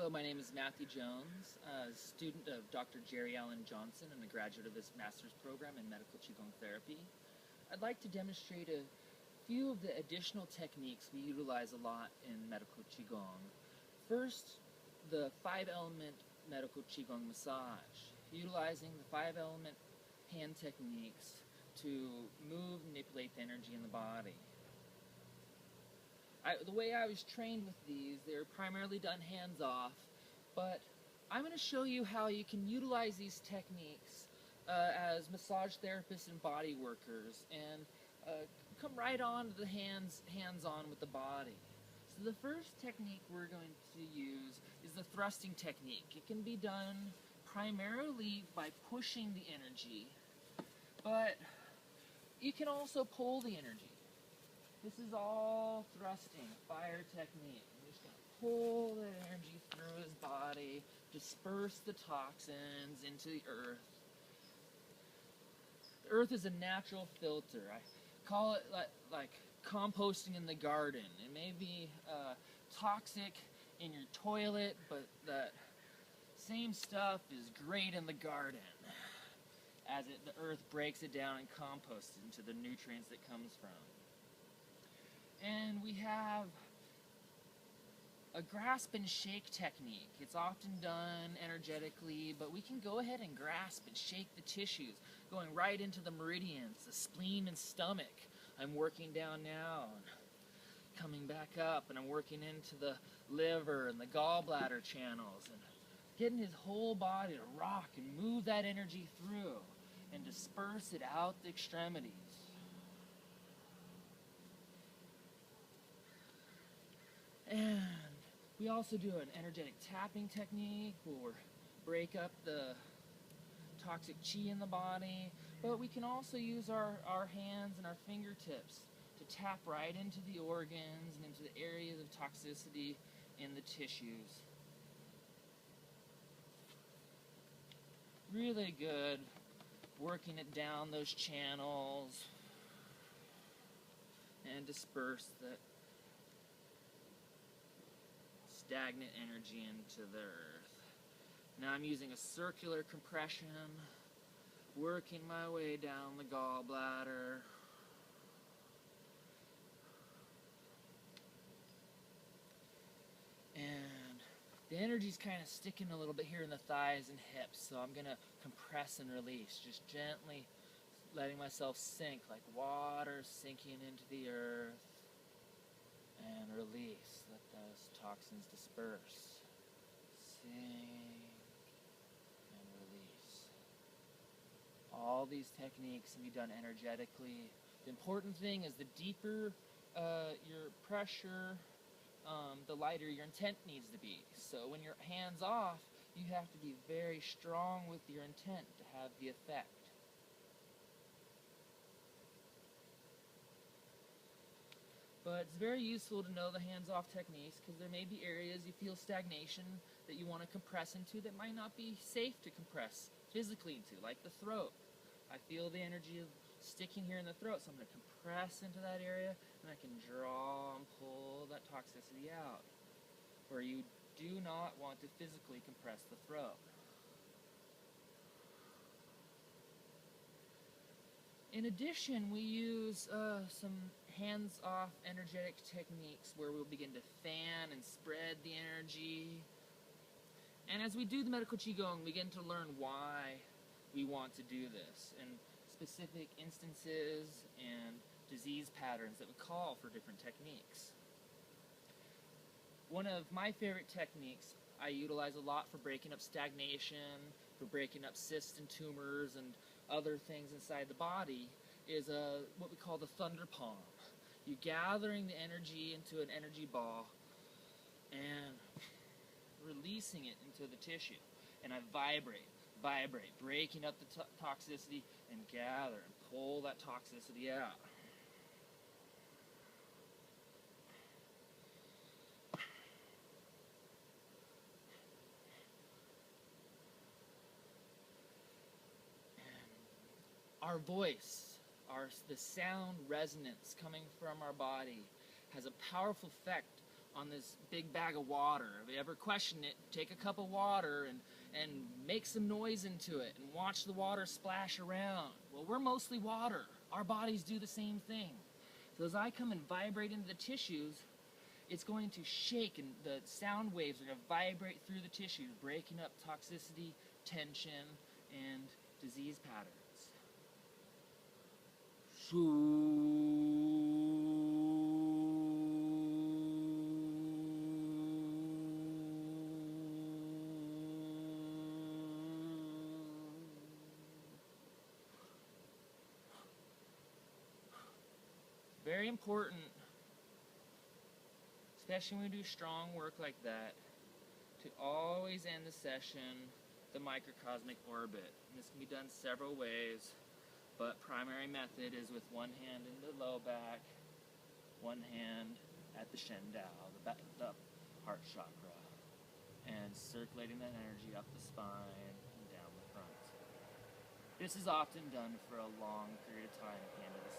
Hello, my name is Matthew Jones, a student of Dr. Jerry Allen Johnson and a graduate of his master's program in Medical Qigong therapy. I'd like to demonstrate a few of the additional techniques we utilize a lot in Medical Qigong. First, the 5-element Medical Qigong massage, utilizing the 5-element hand techniques to move and manipulate the energy in the body. The way I was trained with these, they're primarily done hands-off, but I'm going to show you how you can utilize these techniques as massage therapists and body workers, and come right on to the hands-on with the body. So the first technique we're going to use is the thrusting technique. It can be done primarily by pushing the energy, but you can also pull the energy. This is all thrusting, fire technique. I'm just going to pull the energy through his body, disperse the toxins into the earth. The earth is a natural filter. I call it like composting in the garden. It may be toxic in your toilet, but that same stuff is great in the garden, as the earth breaks it down and composts it into the nutrients it comes from. And we have a grasp and shake technique. It's often done energetically, but we can go ahead and grasp and shake the tissues, going right into the meridians, the spleen and stomach. I'm working down now and coming back up, and I'm working into the liver and the gallbladder channels, and getting his whole body to rock and move that energy through and disperse it out the extremities. And we also do an energetic tapping technique where we break up the toxic chi in the body, but we can also use our hands and our fingertips to tap right into the organs and into the areas of toxicity in the tissues. Really good, working it down those channels and disperse the stagnant energy into the earth. Now I'm using a circular compression, working my way down the gallbladder. And the energy's kind of sticking a little bit here in the thighs and hips, so I'm going to compress and release, just gently letting myself sink like water sinking into the earth. And release, let those toxins disperse. Sink and release. All these techniques can be done energetically. The important thing is the deeper your pressure, the lighter your intent needs to be. So when you're hands off, you have to be very strong with your intent to have the effect. But it's very useful to know the hands-off techniques, because there may be areas you feel stagnation that you want to compress into that might not be safe to compress physically into, like the throat. I feel the energy of sticking here in the throat, so I'm going to compress into that area, and I can draw and pull that toxicity out, where you do not want to physically compress the throat. In addition, we use some hands-off energetic techniques where we'll begin to fan and spread the energy. And as we do the Medical Qigong, we begin to learn why we want to do this, and specific instances and disease patterns that would call for different techniques. One of my favorite techniques I utilize a lot for breaking up stagnation, for breaking up cysts and tumors and other things inside the body, is what we call the thunder palm. You're gathering the energy into an energy ball and releasing it into the tissue. And I vibrate, breaking up the toxicity, and gather and pull that toxicity out. Our voice, the sound resonance coming from our body has a powerful effect on this big bag of water. If you ever question it, take a cup of water and make some noise into it and watch the water splash around. Well, we're mostly water. Our bodies do the same thing. So as I come and vibrate into the tissues, it's going to shake, and the sound waves are going to vibrate through the tissues, breaking up toxicity, tension, and disease patterns. Very important, especially when we do strong work like that, to always end the session the microcosmic orbit. And this can be done several ways, but primary method is with one hand in the low back, one hand at the Shendao, the heart chakra, and circulating that energy up the spine and down the front. This is often done for a long period of time at the end of the